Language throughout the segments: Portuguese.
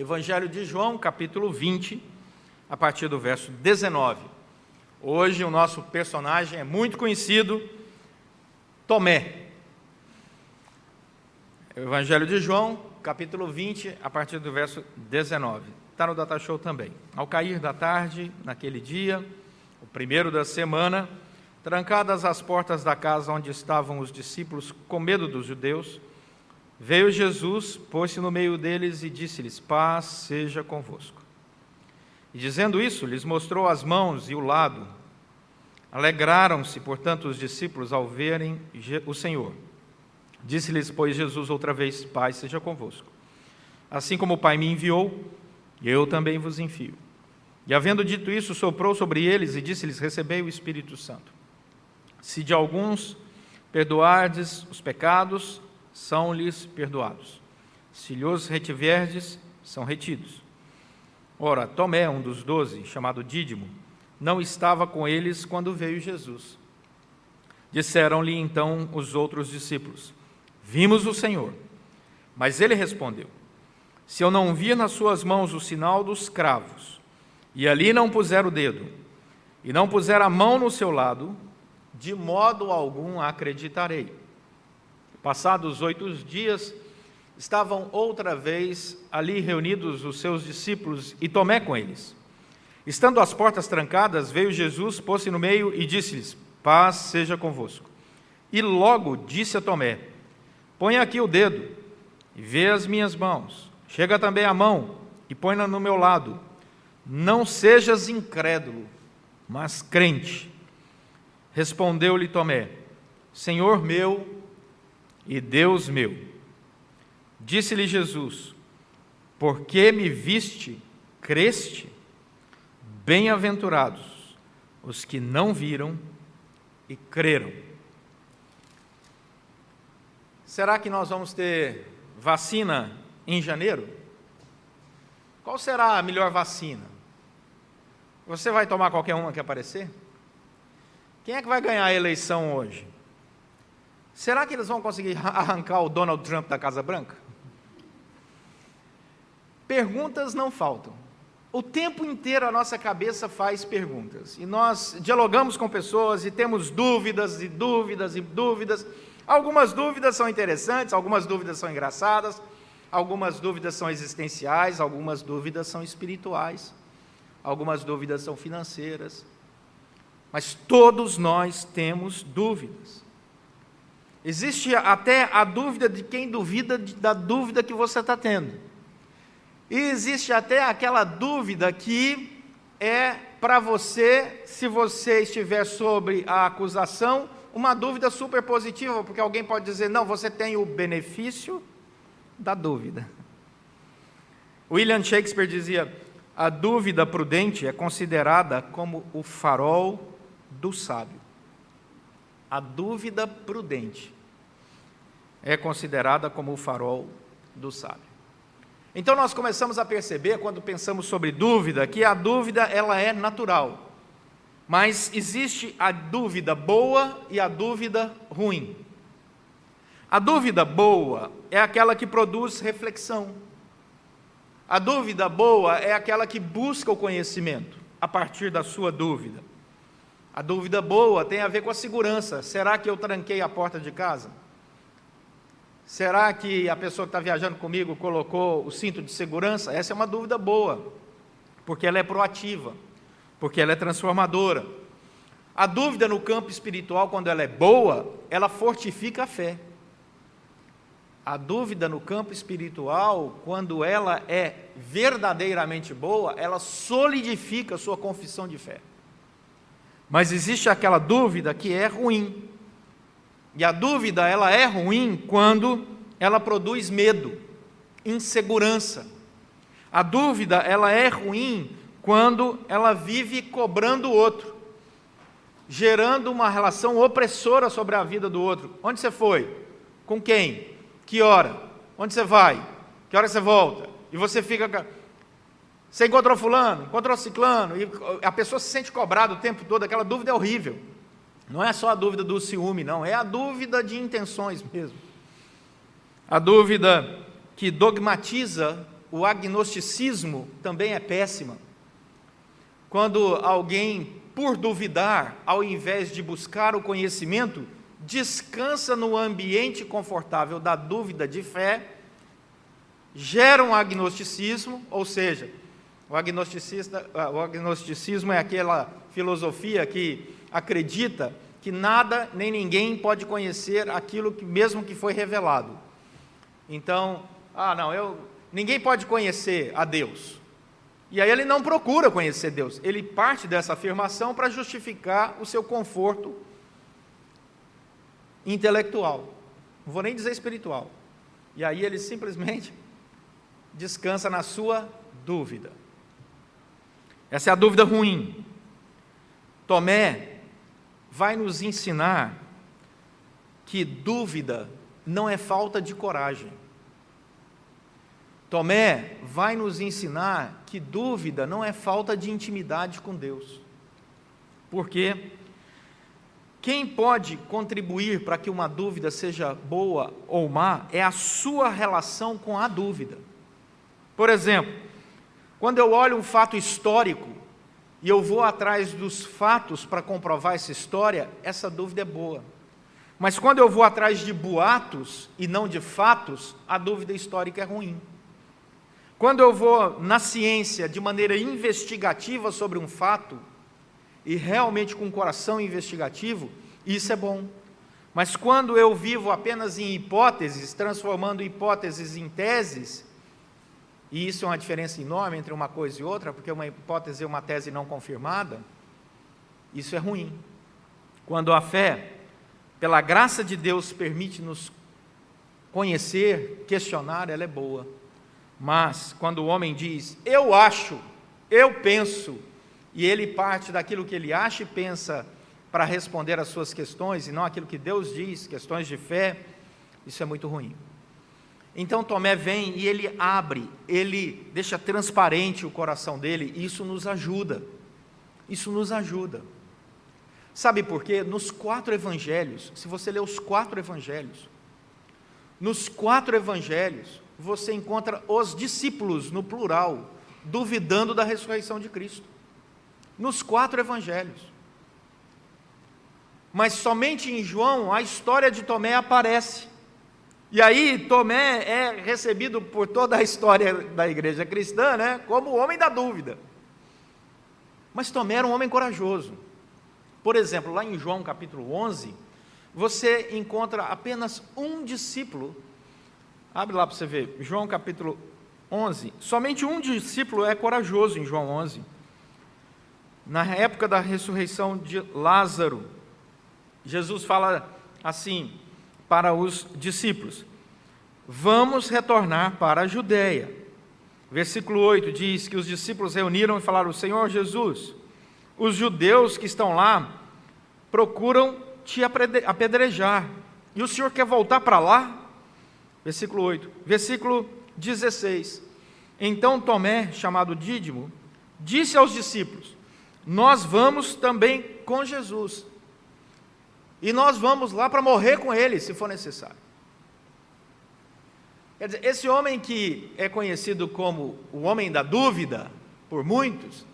Evangelho de João, capítulo 20, a partir do verso 19. Hoje o nosso personagem é muito conhecido, Tomé. Evangelho de João, capítulo 20, a partir do verso 19. Está no Data Show também. Ao cair da tarde, naquele dia, o primeiro da semana, trancadas as portas da casa onde estavam os discípulos com medo dos judeus, veio Jesus, pôs-se no meio deles e disse-lhes: paz seja convosco. E dizendo isso, lhes mostrou as mãos e o lado. Alegraram-se, portanto, os discípulos ao verem o Senhor. Disse-lhes, pois, Jesus outra vez: paz seja convosco. Assim como o Pai me enviou, eu também vos envio. E havendo dito isso, soprou sobre eles e disse-lhes: recebei o Espírito Santo. Se de alguns perdoardes os pecados, são-lhes perdoados. Se lhos retiverdes, são retidos. Ora, Tomé, um dos 12, chamado Dídimo, não estava com eles quando veio Jesus. Disseram-lhe então os outros discípulos: vimos o Senhor. Mas ele respondeu: se eu não vir nas suas mãos o sinal dos cravos, e ali não puser o dedo, e não puser a mão no seu lado, de modo algum acreditarei. Passados 8 dias, estavam outra vez ali reunidos os seus discípulos e Tomé com eles. Estando as portas trancadas, veio Jesus, pôs-se no meio e disse-lhes: paz seja convosco. E logo disse a Tomé: põe aqui o dedo e vê as minhas mãos. Chega também a mão e põe-na no meu lado. Não sejas incrédulo, mas crente. Respondeu-lhe Tomé: Senhor meu e Deus meu. Disse-lhe Jesus: porque me viste, creste? Bem-aventurados os que não viram e creram. Será que nós vamos ter vacina em janeiro? Qual será a melhor vacina? Você vai tomar qualquer uma que aparecer? Quem é que vai ganhar a eleição hoje? Será que eles vão conseguir arrancar o Donald Trump da Casa Branca? Perguntas não faltam. O tempo inteiro a nossa cabeça faz perguntas. E nós dialogamos com pessoas e temos dúvidas e dúvidas e dúvidas. Algumas dúvidas são interessantes, algumas dúvidas são engraçadas, algumas dúvidas são existenciais, algumas dúvidas são espirituais, algumas dúvidas são financeiras. Mas todos nós temos dúvidas. Existe até a dúvida de quem duvida da dúvida que você está tendo. E existe até aquela dúvida que é para você, se você estiver sobre a acusação, uma dúvida super positiva, porque alguém pode dizer: não, você tem o benefício da dúvida. William Shakespeare dizia: a dúvida prudente é considerada como o farol do sábio. A dúvida prudente é considerada como o farol do sábio. Então nós começamos a perceber, quando pensamos sobre dúvida, que a dúvida ela é natural. Mas existe a dúvida boa e a dúvida ruim. A dúvida boa é aquela que produz reflexão. A dúvida boa é aquela que busca o conhecimento a partir da sua dúvida. A dúvida boa tem a ver com a segurança. Será que eu tranquei a porta de casa? Será que a pessoa que está viajando comigo colocou o cinto de segurança? Essa é uma dúvida boa, porque ela é proativa, porque ela é transformadora. A dúvida no campo espiritual, quando ela é boa, ela fortifica a fé. A dúvida no campo espiritual, quando ela é verdadeiramente boa, ela solidifica a sua confissão de fé. Mas existe aquela dúvida que é ruim. E a dúvida, ela é ruim quando ela produz medo, insegurança. A dúvida, ela é ruim quando ela vive cobrando o outro, gerando uma relação opressora sobre a vida do outro. Onde você foi? Com quem? Que hora? Onde você vai? Que hora você volta? E você fica... Você encontrou fulano? Encontrou ciclano? E a pessoa se sente cobrada o tempo todo. Aquela dúvida é horrível. Não é só a dúvida do ciúme, não. É a dúvida de intenções mesmo. A dúvida que dogmatiza o agnosticismo também é péssima. Quando alguém, por duvidar, ao invés de buscar o conhecimento, descansa no ambiente confortável da dúvida de fé, gera um agnosticismo, ou seja, o agnosticismo é aquela filosofia que acredita que nada nem ninguém pode conhecer aquilo que mesmo que foi revelado. Então, ninguém pode conhecer a Deus. E aí ele não procura conhecer Deus. Ele parte dessa afirmação para justificar o seu conforto intelectual. Não vou nem dizer espiritual. E aí ele simplesmente descansa na sua dúvida. Essa é a dúvida ruim. Tomé vai nos ensinar que dúvida não é falta de coragem. Tomé vai nos ensinar que dúvida não é falta de intimidade com Deus. Porque quem pode contribuir para que uma dúvida seja boa ou má é a sua relação com a dúvida. Por exemplo, quando eu olho um fato histórico e eu vou atrás dos fatos para comprovar essa história, essa dúvida é boa. Mas quando eu vou atrás de boatos e não de fatos, a dúvida histórica é ruim. Quando eu vou na ciência de maneira investigativa sobre um fato, e realmente com um coração investigativo, isso é bom. Mas quando eu vivo apenas em hipóteses, transformando hipóteses em teses, e isso é uma diferença enorme entre uma coisa e outra, porque uma hipótese é uma tese não confirmada, isso é ruim. Quando a fé, pela graça de Deus, permite-nos conhecer, questionar, ela é boa. Mas, quando o homem diz, eu acho, eu penso, e ele parte daquilo que ele acha e pensa para responder às suas questões, e não aquilo que Deus diz, questões de fé, isso é muito ruim. Então Tomé vem e ele abre, ele deixa transparente o coração dele, e isso nos ajuda. Isso nos ajuda. Sabe por quê? Nos 4 evangelhos, se você ler os 4 evangelhos, nos 4 evangelhos, você encontra os discípulos, no plural, duvidando da ressurreição de Cristo. Nos 4 evangelhos. Mas somente em João a história de Tomé aparece. E aí Tomé é recebido por toda a história da igreja cristã, né, como o homem da dúvida. Mas Tomé era um homem corajoso. Por exemplo, lá em João capítulo 11, você encontra apenas um discípulo. Abre lá para você ver, João capítulo 11. Somente um discípulo é corajoso em João 11. Na época da ressurreição de Lázaro, Jesus fala assim para os discípulos: vamos retornar para a Judeia. Versículo 8 diz que os discípulos reuniram e falaram: Senhor Jesus, os judeus que estão lá procuram te apedrejar, e o Senhor quer voltar para lá? Versículo 8. Versículo 16. Então Tomé, chamado Dídimo, disse aos discípulos: nós vamos também com Jesus, e nós vamos lá para morrer com ele, se for necessário. Quer dizer, esse homem que é conhecido como o homem da dúvida, por muitos,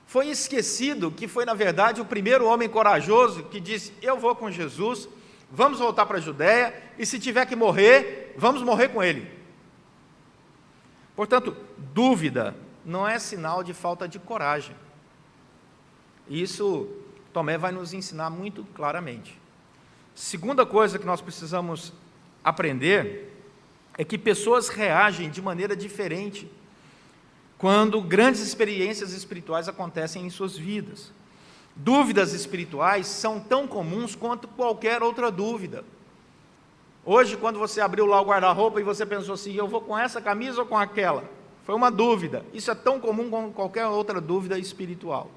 foi esquecido que foi, na verdade, o primeiro homem corajoso que disse: eu vou com Jesus, vamos voltar para a Judéia, e se tiver que morrer, vamos morrer com ele. Portanto, dúvida não é sinal de falta de coragem. Isso Tomé vai nos ensinar muito claramente. Segunda coisa que nós precisamos aprender é que pessoas reagem de maneira diferente quando grandes experiências espirituais acontecem em suas vidas. Dúvidas espirituais são tão comuns quanto qualquer outra dúvida. Hoje, quando você abriu lá o guarda-roupa e você pensou assim: eu vou com essa camisa ou com aquela? Foi uma dúvida. Isso é tão comum como qualquer outra dúvida espiritual.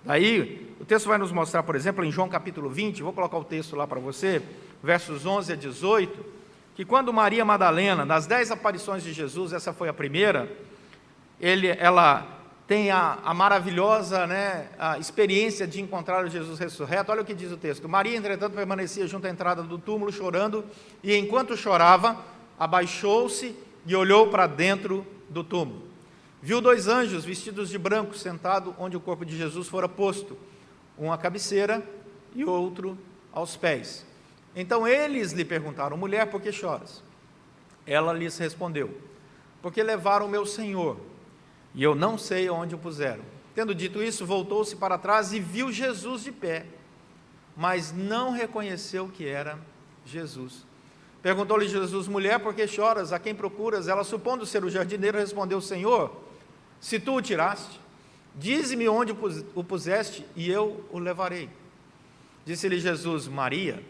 Daí, o texto vai nos mostrar, por exemplo, em João capítulo 20, vou colocar o texto lá para você, versos 11 a 18, que quando Maria Madalena, das 10 aparições de Jesus, essa foi a primeira, ela tem a maravilhosa, a experiência de encontrar o Jesus ressurreto. Olha o que diz o texto: Maria, entretanto, permanecia junto à entrada do túmulo chorando, e enquanto chorava, abaixou-se e olhou para dentro do túmulo. Viu 2 anjos vestidos de branco sentados onde o corpo de Jesus fora posto, um à cabeceira e outro aos pés. Então eles lhe perguntaram: mulher, por que choras? Ela lhes respondeu: porque levaram o meu Senhor, e eu não sei onde o puseram. Tendo dito isso, voltou-se para trás e viu Jesus de pé, mas não reconheceu que era Jesus. Perguntou-lhe Jesus: mulher, por que choras? A quem procuras? Ela, supondo ser o jardineiro, respondeu: Senhor, se tu o tiraste, dize-me onde o puseste, e eu o levarei. Disse-lhe Jesus: Maria.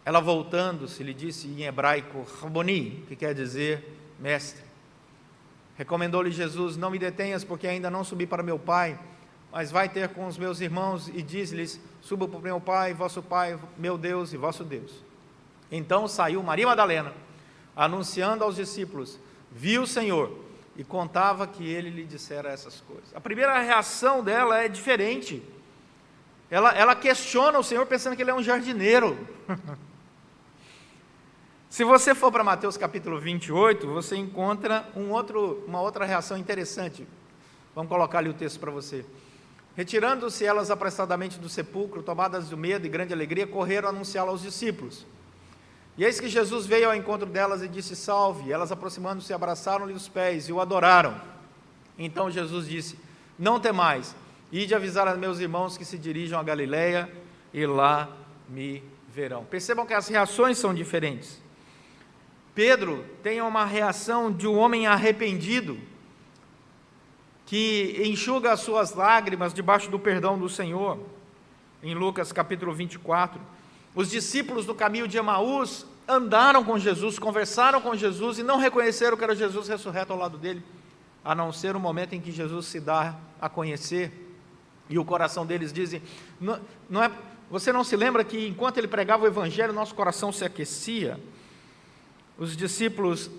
Ela, voltando-se, lhe disse em hebraico: Raboni, que quer dizer mestre. Recomendou-lhe Jesus: não me detenhas, porque ainda não subi para meu Pai, mas vai ter com os meus irmãos e diz-lhes: subo para o meu Pai, meu Deus e vosso Deus. Então saiu Maria Madalena, anunciando aos discípulos: viu o Senhor, e contava que ele lhe dissera essas coisas. A primeira reação dela é diferente. Ela questiona o Senhor pensando que ele é um jardineiro. Se você for para Mateus capítulo 28, você encontra uma outra reação interessante. Vamos colocar ali o texto para você. Retirando-se elas apressadamente do sepulcro, tomadas de medo e grande alegria, correram a anunciá-lo aos discípulos. E eis que Jesus veio ao encontro delas e disse: salve. E elas, aproximando-se, abraçaram-lhe os pés e o adoraram. Então Jesus disse: não temais, ide avisar a meus irmãos que se dirijam a Galileia, e lá me verão. Percebam que as reações são diferentes. Pedro tem uma reação de um homem arrependido, que enxuga as suas lágrimas debaixo do perdão do Senhor, em Lucas capítulo 24. Os discípulos no caminho de Emaús andaram com Jesus, conversaram com Jesus e não reconheceram que era Jesus ressurreto ao lado dele, a não ser o momento em que Jesus se dá a conhecer, e o coração deles dizem: você não se lembra que enquanto ele pregava o evangelho, nosso coração se aquecia? Os discípulos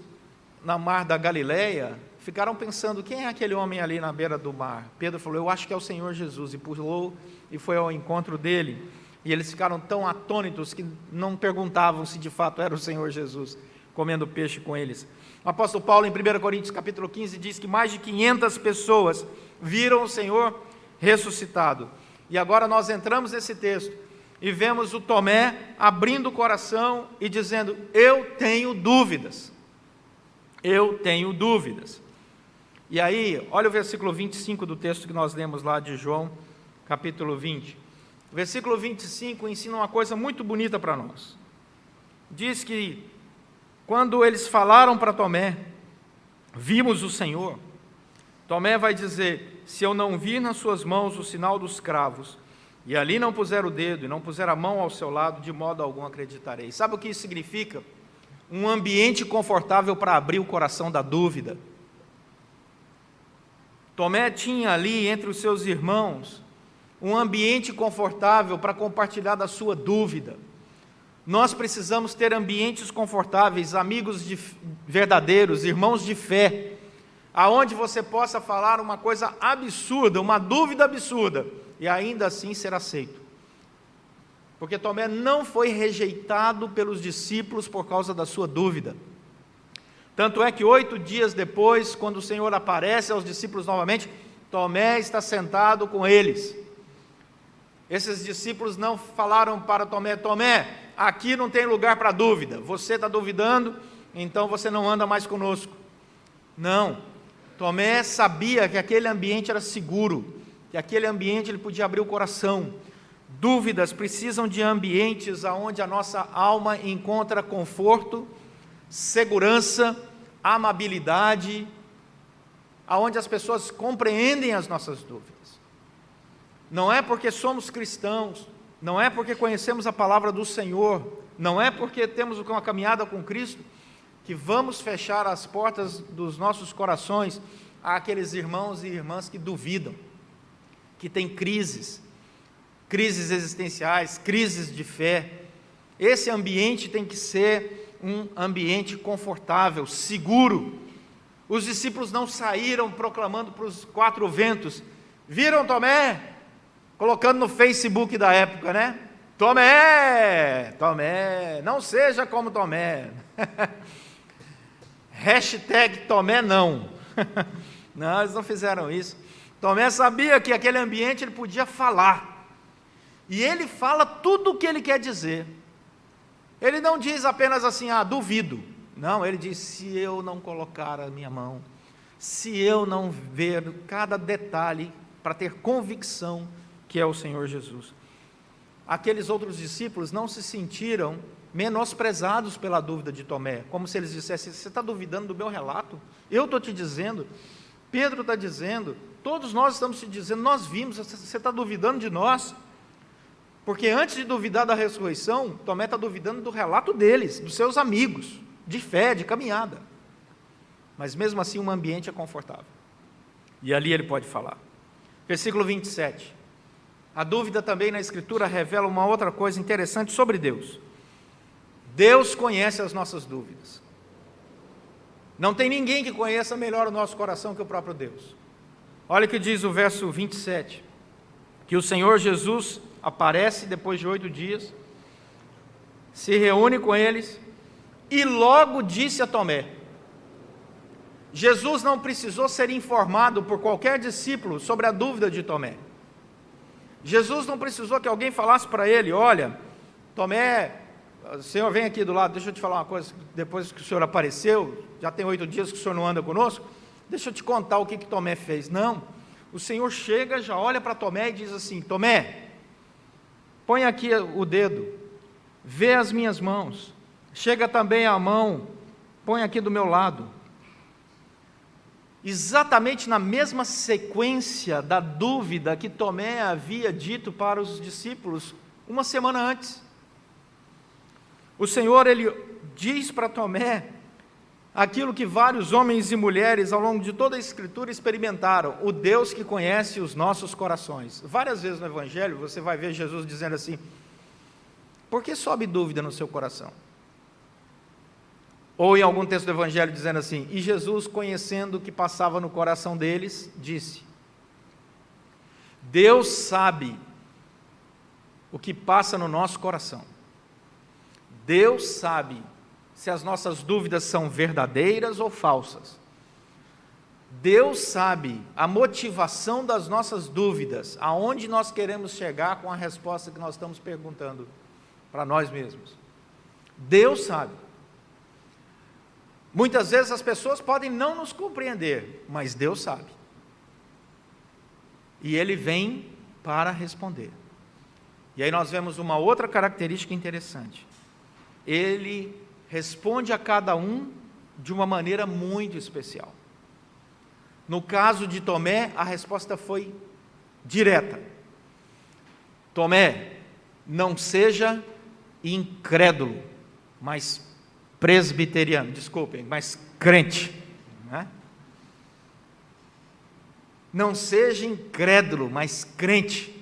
na mar da Galileia ficaram pensando: quem é aquele homem ali na beira do mar? Pedro falou: eu acho que é o Senhor Jesus, e pulou e foi ao encontro dele, e eles ficaram tão atônitos que não perguntavam se de fato era o Senhor Jesus comendo peixe com eles. O apóstolo Paulo, em 1 Coríntios capítulo 15, diz que mais de 500 pessoas viram o Senhor ressuscitado. E agora nós entramos nesse texto e vemos o Tomé abrindo o coração e dizendo: eu tenho dúvidas. Eu tenho dúvidas. E aí, olha o versículo 25 do texto que nós lemos lá de João, capítulo 20. O versículo 25 ensina uma coisa muito bonita para nós. Diz que quando eles falaram para Tomé: vimos o Senhor, Tomé vai dizer: se eu não vir nas suas mãos o sinal dos cravos, e ali não puser o dedo, e não puser a mão ao seu lado, de modo algum acreditarei. Sabe o que isso significa? Um ambiente confortável para abrir o coração da dúvida. Tomé tinha ali entre os seus irmãos um ambiente confortável para compartilhar da sua dúvida. Nós precisamos ter ambientes confortáveis, amigos verdadeiros, irmãos de fé, aonde você possa falar uma coisa absurda, uma dúvida absurda, e ainda assim ser aceito. Porque Tomé não foi rejeitado pelos discípulos por causa da sua dúvida. Tanto é que 8 dias depois, quando o Senhor aparece aos discípulos novamente, Tomé está sentado com eles. Esses discípulos não falaram para Tomé: Tomé, aqui não tem lugar para dúvida, você está duvidando, então você não anda mais conosco. Não, Tomé sabia que aquele ambiente era seguro, que aquele ambiente ele podia abrir o coração. Dúvidas precisam de ambientes onde a nossa alma encontra conforto, segurança, amabilidade, aonde as pessoas compreendem as nossas dúvidas. Não é porque somos cristãos, não é porque conhecemos a palavra do Senhor, não é porque temos uma caminhada com Cristo, que vamos fechar as portas dos nossos corações àqueles irmãos e irmãs que duvidam, que têm crises existenciais, crises de fé. Esse ambiente tem que ser um ambiente confortável, seguro. Os discípulos não saíram proclamando para os 4 ventos: viram Tomé? Colocando no Facebook da época, né? Tomé, não seja como Tomé. Hashtag Tomé não. Não, eles não fizeram isso. Tomé sabia que aquele ambiente ele podia falar. E ele fala tudo o que ele quer dizer. Ele não diz apenas assim, duvido. Não, ele diz, se eu não colocar a minha mão, se eu não ver cada detalhe para ter convicção que é o Senhor Jesus. Aqueles outros discípulos não se sentiram menosprezados pela dúvida de Tomé, como se eles dissessem, você está duvidando do meu relato? Eu estou te dizendo, Pedro está dizendo, todos nós estamos te dizendo, nós vimos, você está duvidando de nós? Porque antes de duvidar da ressurreição, Tomé está duvidando do relato deles, dos seus amigos, de fé, de caminhada. Mas mesmo assim o ambiente é confortável. E ali ele pode falar. Versículo 27. A dúvida também na Escritura revela uma outra coisa interessante sobre Deus. Deus conhece as nossas dúvidas. Não tem ninguém que conheça melhor o nosso coração que o próprio Deus. Olha o que diz o verso 27. Que o Senhor Jesus aparece depois de 8 dias, se reúne com eles e logo disse a Tomé. Jesus não precisou ser informado por qualquer discípulo sobre a dúvida de Tomé. Jesus não precisou que alguém falasse para ele, olha, Tomé, o Senhor vem aqui do lado, deixa eu te falar uma coisa, depois que o Senhor apareceu, já tem 8 dias que o Senhor não anda conosco, deixa eu te contar o que Tomé fez. Não, o Senhor chega, já olha para Tomé e diz assim, Tomé, põe aqui o dedo, vê as minhas mãos, chega também a mão, põe aqui do meu lado. Exatamente na mesma sequência da dúvida que Tomé havia dito para os discípulos uma semana antes. O Senhor, ele diz para Tomé aquilo que vários homens e mulheres ao longo de toda a Escritura experimentaram, o Deus que conhece os nossos corações. Várias vezes no Evangelho você vai ver Jesus dizendo assim, por que sobe dúvida no seu coração? Ou em algum texto do Evangelho dizendo assim, e Jesus, conhecendo o que passava no coração deles, disse, Deus sabe o que passa no nosso coração. Deus sabe se as nossas dúvidas são verdadeiras ou falsas. Deus sabe a motivação das nossas dúvidas, aonde nós queremos chegar com a resposta que nós estamos perguntando para nós mesmos. Deus sabe. Muitas vezes as pessoas podem não nos compreender, mas Deus sabe. E Ele vem para responder. E aí nós vemos uma outra característica interessante. Ele responde a cada um de uma maneira muito especial. No caso de Tomé, a resposta foi direta. Tomé, não seja incrédulo, mas presbiteriano, desculpem, mas crente. Né? Não seja incrédulo, mas crente.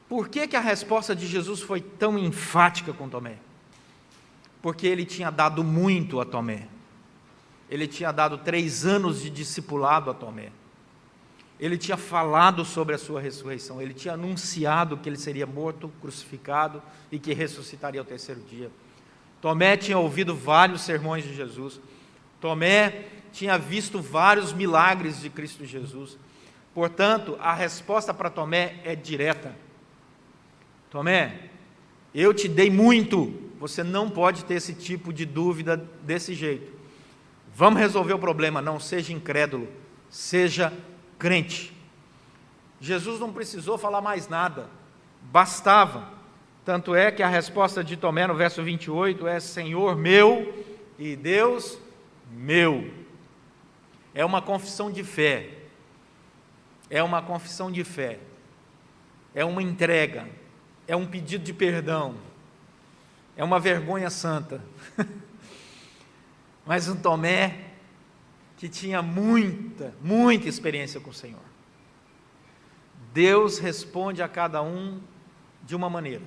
Por que a resposta de Jesus foi tão enfática com Tomé? Porque ele tinha dado muito a Tomé. Ele tinha dado 3 anos de discipulado a Tomé. Ele tinha falado sobre a sua ressurreição. Ele tinha anunciado que ele seria morto, crucificado e que ressuscitaria ao 3º dia. Tomé tinha ouvido vários sermões de Jesus. Tomé tinha visto vários milagres de Cristo Jesus. Portanto, a resposta para Tomé é direta. Tomé, eu te dei muito, você não pode ter esse tipo de dúvida desse jeito. Vamos resolver o problema, não seja incrédulo, seja crente. Jesus não precisou falar mais nada, bastava. Tanto é que a resposta de Tomé no verso 28 é Senhor meu e Deus meu. É uma confissão de fé, é uma confissão de fé, é uma entrega, é um pedido de perdão, é uma vergonha santa. Mas um Tomé que tinha muita experiência com o Senhor. Deus responde a cada um de uma maneira.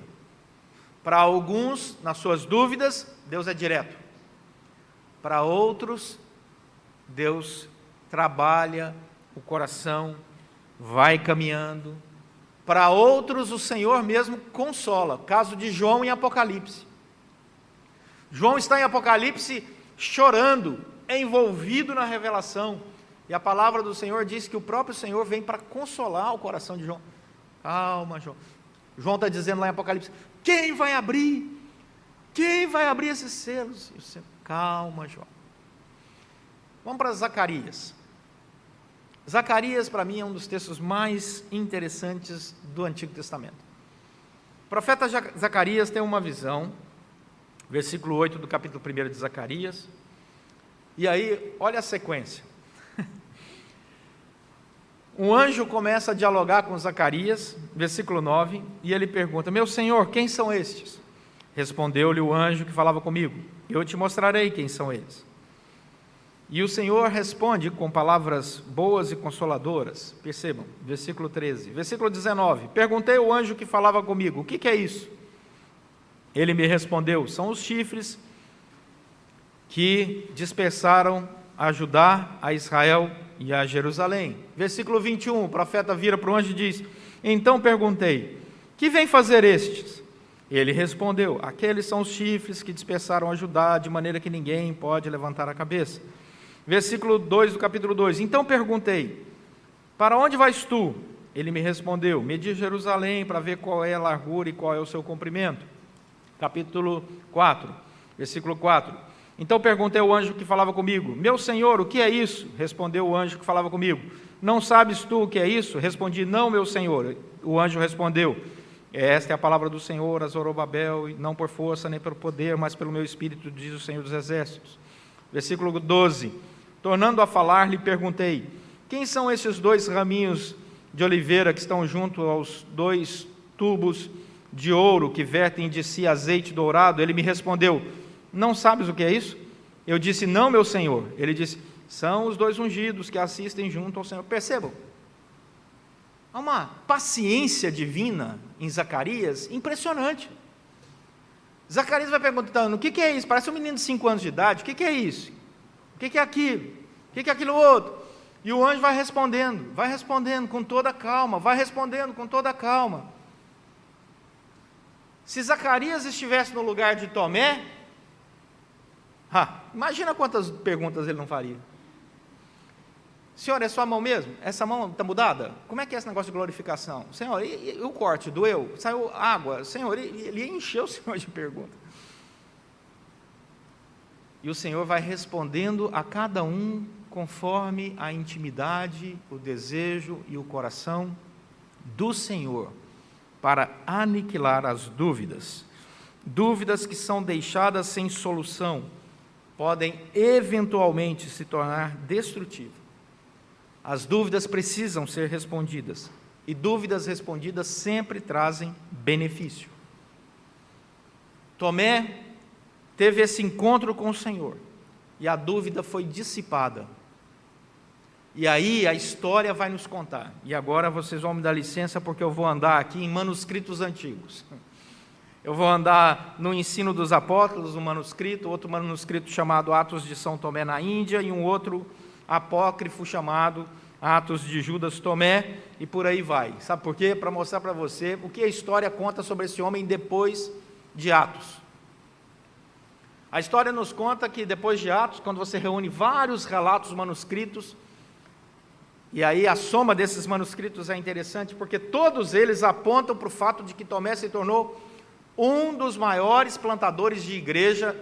Para alguns, nas suas dúvidas, Deus é direto. Para outros, Deus trabalha o coração, vai caminhando. Para outros, o Senhor mesmo consola. Caso de João em Apocalipse. João está em Apocalipse chorando, envolvido na revelação, e a palavra do Senhor diz que o próprio Senhor vem para consolar o coração de João. Calma, João. João está dizendo lá em Apocalipse: quem vai abrir? Quem vai abrir esses selos? E o Senhor, calma, João. Vamos para Zacarias. Zacarias, para mim, é um dos textos mais interessantes do Antigo Testamento. O profeta Zacarias tem uma visão, versículo 8 do capítulo 1 de Zacarias, e aí, olha a sequência. Um anjo começa a dialogar com Zacarias, versículo 9, e ele pergunta: meu senhor, quem são estes? Respondeu-lhe o anjo que falava comigo: eu te mostrarei quem são eles. E o Senhor responde com palavras boas e consoladoras. Percebam, versículo 13. Versículo 19. Perguntei ao anjo que falava comigo: o que é isso? Ele me respondeu: são os chifres que dispersaram a Judá, a Israel e a Jerusalém. Versículo 21, o profeta vira para o anjo e diz: então perguntei: que vem fazer estes? Ele respondeu: aqueles são os chifres que dispersaram a Judá, de maneira que ninguém pode levantar a cabeça. Versículo 2 do capítulo 2, então perguntei: para onde vais tu? Ele me respondeu: medi Jerusalém para ver qual é a largura e qual é o seu comprimento. Capítulo 4, versículo 4, então perguntei ao anjo que falava comigo: meu senhor, o que é isso? Respondeu o anjo que falava comigo: não sabes tu o que é isso? Respondi: não, meu senhor. O anjo respondeu: esta é a palavra do Senhor a Zorobabel, não por força nem pelo poder, mas pelo meu espírito, diz o Senhor dos Exércitos. Versículo 12, tornando a falar, lhe perguntei: quem são esses dois raminhos de oliveira que estão junto aos dois tubos de ouro que vertem de si azeite dourado? Ele me respondeu: não sabes o que é isso? Eu disse: não, meu senhor. Ele disse: são os dois ungidos que assistem junto ao Senhor. Percebam, há uma paciência divina em Zacarias impressionante. Zacarias vai perguntando: o que é isso? Parece um menino de 5 anos de idade. O que é isso? O que é aquilo? O que é aquilo outro? E o anjo vai respondendo com toda a calma, vai respondendo com toda a calma. Se Zacarias estivesse no lugar de Tomé, imagina quantas perguntas ele não faria. Senhor, é sua mão mesmo? Essa mão está mudada? Como é que é esse negócio de glorificação? Senhor, e o corte? Doeu? Saiu água? Senhor, ele encheu o Senhor de perguntas. E o Senhor vai respondendo a cada um conforme a intimidade, o desejo e o coração do Senhor, para aniquilar as dúvidas. Dúvidas que são deixadas sem solução podem eventualmente se tornar destrutivas. As dúvidas precisam ser respondidas, e dúvidas respondidas sempre trazem benefício. Tomé teve esse encontro com o Senhor, e a dúvida foi dissipada. E aí a história vai nos contar. E agora vocês vão me dar licença, porque eu vou andar aqui em manuscritos antigos. Eu vou andar no Ensino dos Apóstolos, um manuscrito, outro manuscrito chamado Atos de São Tomé na Índia, e um outro apócrifo chamado Atos de Judas Tomé, e por aí vai. Sabe por quê? Para mostrar para você o que a história conta sobre esse homem depois de Atos. A história nos conta que depois de Atos, quando você reúne vários relatos manuscritos, e aí a soma desses manuscritos é interessante, porque todos eles apontam para o fato de que Tomé se tornou um dos maiores plantadores de igreja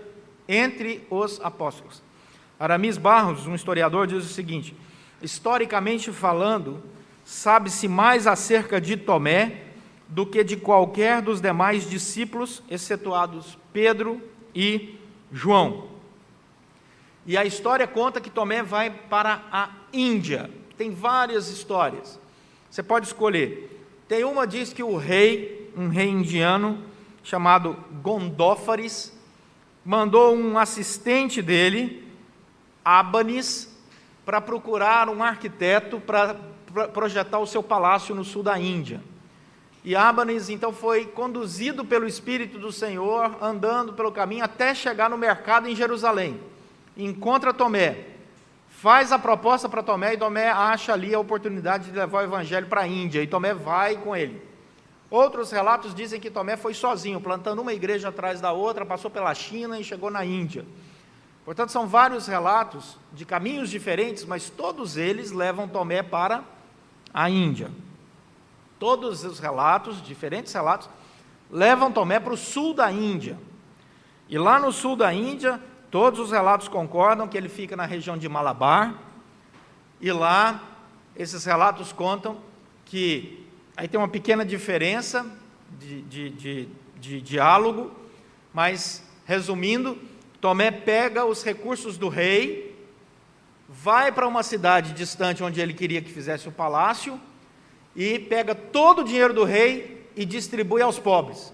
entre os apóstolos. Aramis Barros, um historiador, diz o seguinte: historicamente falando, sabe-se mais acerca de Tomé do que de qualquer dos demais discípulos, excetuados Pedro e João. E a história conta que Tomé vai para a Índia. Tem várias histórias, você pode escolher. Tem uma que diz que um rei indiano, chamado Gondófares, mandou um assistente dele, Ábanes, para procurar um arquiteto para projetar o seu palácio no sul da Índia. E Ábanes então foi conduzido pelo Espírito do Senhor, andando pelo caminho até chegar no mercado em Jerusalém. Encontra Tomé, faz a proposta para Tomé, e Tomé acha ali a oportunidade de levar o evangelho para a Índia, e Tomé vai com ele. Outros relatos dizem que Tomé foi sozinho, plantando uma igreja atrás da outra, passou pela China e chegou na Índia. Portanto, são vários relatos de caminhos diferentes, mas todos eles levam Tomé para a Índia. Todos os relatos, diferentes relatos, levam Tomé para o sul da Índia. E lá no sul da Índia, todos os relatos concordam que ele fica na região de Malabar, e lá, esses relatos contam que, aí tem uma pequena diferença de diálogo, mas, resumindo, Tomé pega os recursos do rei, vai para uma cidade distante onde ele queria que fizesse o palácio, e pega todo o dinheiro do rei e distribui aos pobres.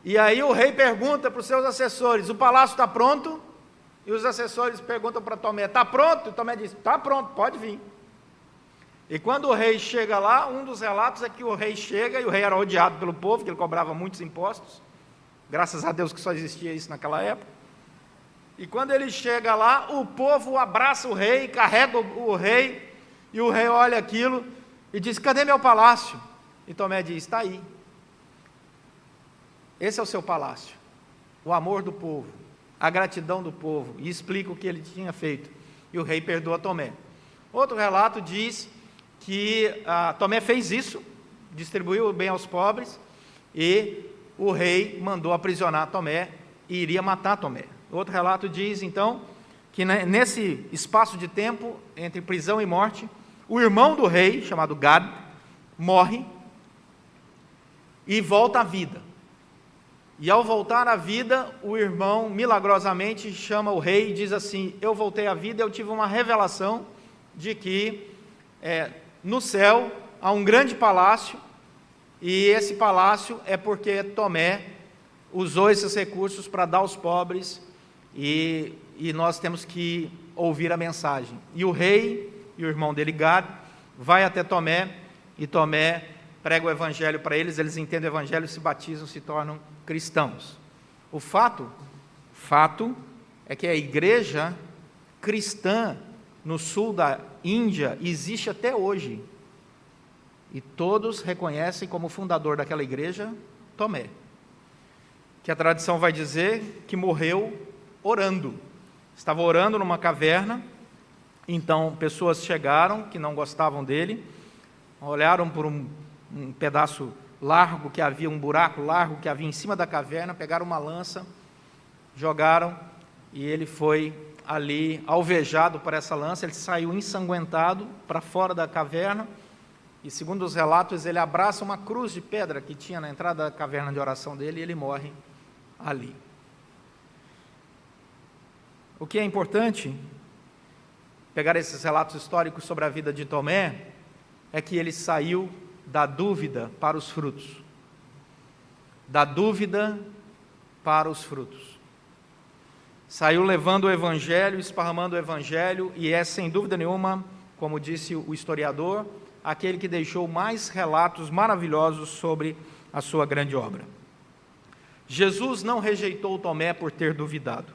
E aí o rei pergunta para os seus assessores: o palácio está pronto? E os assessores perguntam para Tomé: está pronto? E Tomé diz: está pronto, pode vir. E quando o rei chega lá, um dos relatos é que o rei chega, e o rei era odiado pelo povo, que ele cobrava muitos impostos, graças a Deus que só existia isso naquela época. E quando ele chega lá, o povo abraça o rei, carrega o rei, e o rei olha aquilo e diz: cadê meu palácio? E Tomé diz: está aí. Esse é o seu palácio, o amor do povo, a gratidão do povo, e explica o que ele tinha feito. E o rei perdoa Tomé. Outro relato diz que Tomé fez isso, distribuiu o bem aos pobres, e o rei mandou aprisionar Tomé e iria matar Tomé. Outro relato diz, então, que nesse espaço de tempo, entre prisão e morte, o irmão do rei, chamado Gad, morre e volta à vida. E ao voltar à vida, o irmão milagrosamente chama o rei e diz assim: eu voltei à vida, eu tive uma revelação de que no céu há um grande palácio, e esse palácio é porque Tomé usou esses recursos para dar aos pobres, e nós temos que ouvir a mensagem. E o rei e o irmão dele, Gad, vai até Tomé, e Tomé prega o evangelho para eles, eles entendem o evangelho, se batizam, se tornam cristãos. O fato é que a igreja cristã no sul da Índia existe até hoje, e todos reconhecem como fundador daquela igreja Tomé, que a tradição vai dizer que morreu orando. Estava orando numa caverna, então pessoas chegaram que não gostavam dele, olharam por um pedaço largo que havia, um buraco largo que havia em cima da caverna, pegaram uma lança, jogaram, e ele foi ali alvejado por essa lança, ele saiu ensanguentado para fora da caverna, e segundo os relatos, ele abraça uma cruz de pedra que tinha na entrada da caverna de oração dele, e ele morre ali. O que é importante pegar esses relatos históricos sobre a vida de Tomé é que ele saiu da dúvida para os frutos. Da dúvida para os frutos. Saiu levando o evangelho, esparramando o evangelho, e é sem dúvida nenhuma, como disse o historiador, aquele que deixou mais relatos maravilhosos sobre a sua grande obra. Jesus não rejeitou Tomé por ter duvidado.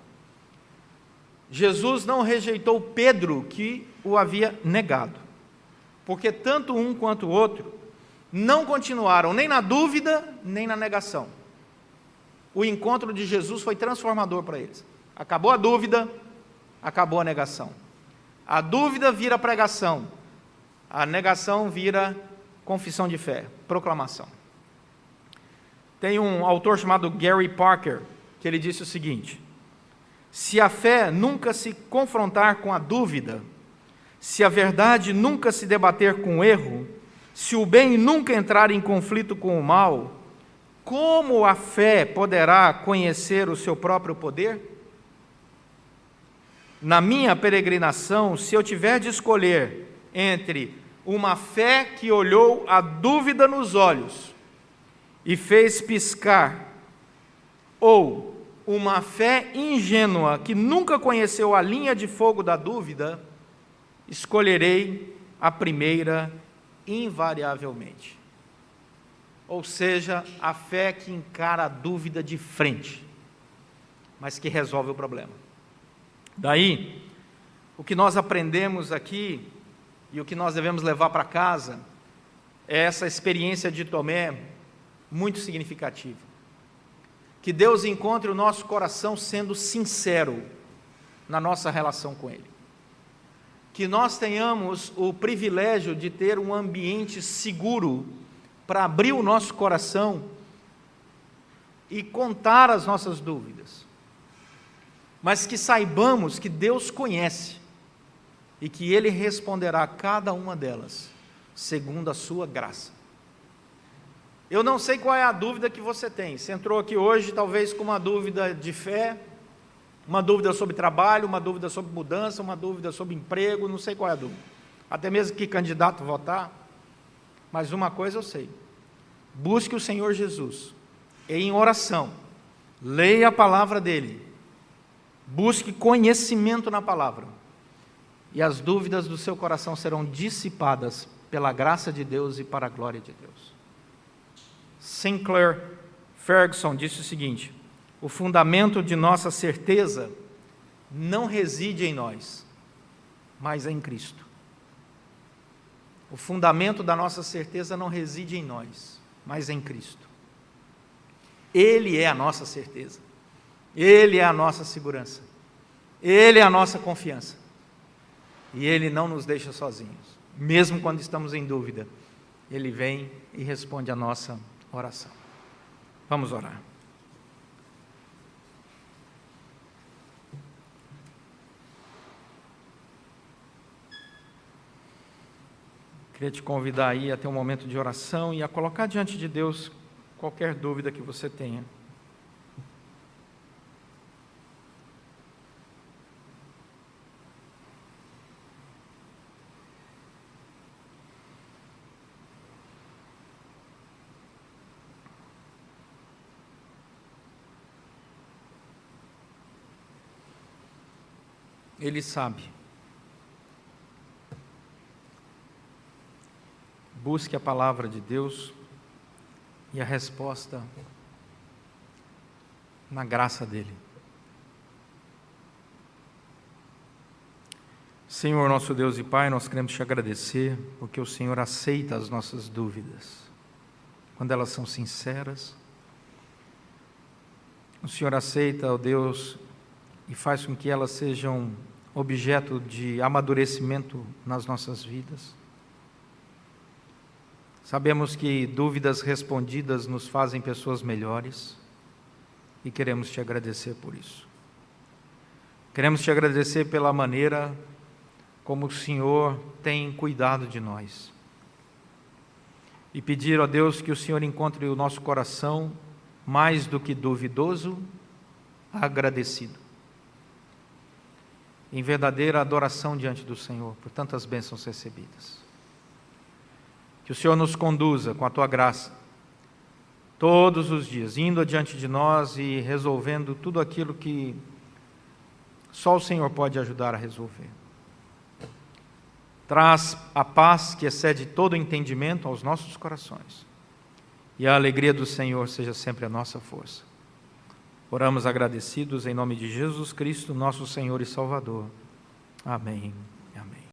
Jesus não rejeitou Pedro, que o havia negado, porque tanto um quanto o outro não continuaram nem na dúvida, nem na negação. O encontro de Jesus foi transformador para eles. Acabou a dúvida, acabou a negação. A dúvida vira pregação, a negação vira confissão de fé, proclamação. Tem um autor chamado Gary Parker, que ele disse o seguinte: se a fé nunca se confrontar com a dúvida, se a verdade nunca se debater com o erro, se o bem nunca entrar em conflito com o mal, como a fé poderá conhecer o seu próprio poder? Na minha peregrinação, se eu tiver de escolher entre uma fé que olhou a dúvida nos olhos e fez piscar, ou uma fé ingênua que nunca conheceu a linha de fogo da dúvida, escolherei a primeira invariavelmente. Ou seja, a fé que encara a dúvida de frente, mas que resolve o problema. Daí, o que nós aprendemos aqui, e o que nós devemos levar para casa, essa experiência de Tomé muito significativa. Que Deus encontre o nosso coração sendo sincero na nossa relação com Ele. Que nós tenhamos o privilégio de ter um ambiente seguro para abrir o nosso coração e contar as nossas dúvidas. Mas que saibamos que Deus conhece e que Ele responderá a cada uma delas, segundo a sua graça. Eu não sei qual é a dúvida que você tem. Você entrou aqui hoje talvez com uma dúvida de fé, uma dúvida sobre trabalho, uma dúvida sobre mudança, uma dúvida sobre emprego, não sei qual é a dúvida. Até mesmo que candidato votar. Mas uma coisa eu sei. Busque o Senhor Jesus em oração. Leia a palavra dEle. Busque conhecimento na palavra. E as dúvidas do seu coração serão dissipadas pela graça de Deus e para a glória de Deus. Sinclair Ferguson disse o seguinte: o fundamento de nossa certeza não reside em nós, mas em Cristo. O fundamento da nossa certeza não reside em nós, mas em Cristo. Ele é a nossa certeza, Ele é a nossa segurança, Ele é a nossa confiança, e Ele não nos deixa sozinhos, mesmo quando estamos em dúvida, Ele vem e responde a nossa oração. Vamos orar. Queria te convidar aí a ter um momento de oração e a colocar diante de Deus qualquer dúvida que você tenha. Ele sabe. Busque a palavra de Deus e a resposta na graça dEle. Senhor, nosso Deus e Pai, nós queremos te agradecer porque o Senhor aceita as nossas dúvidas, quando elas são sinceras. O Senhor aceita, ó Deus, e faz com que elas sejam objeto de amadurecimento nas nossas vidas. Sabemos que dúvidas respondidas nos fazem pessoas melhores e queremos te agradecer por isso. Queremos te agradecer pela maneira como o Senhor tem cuidado de nós. E pedir, ó Deus, que o Senhor encontre o nosso coração mais do que duvidoso, agradecido. Em verdadeira adoração diante do Senhor, por tantas bênçãos recebidas. Que o Senhor nos conduza com a Tua graça, todos os dias, indo adiante de nós e resolvendo tudo aquilo que só o Senhor pode ajudar a resolver. Traz a paz que excede todo entendimento aos nossos corações. E a alegria do Senhor seja sempre a nossa força. Oramos agradecidos em nome de Jesus Cristo, nosso Senhor e Salvador. Amém.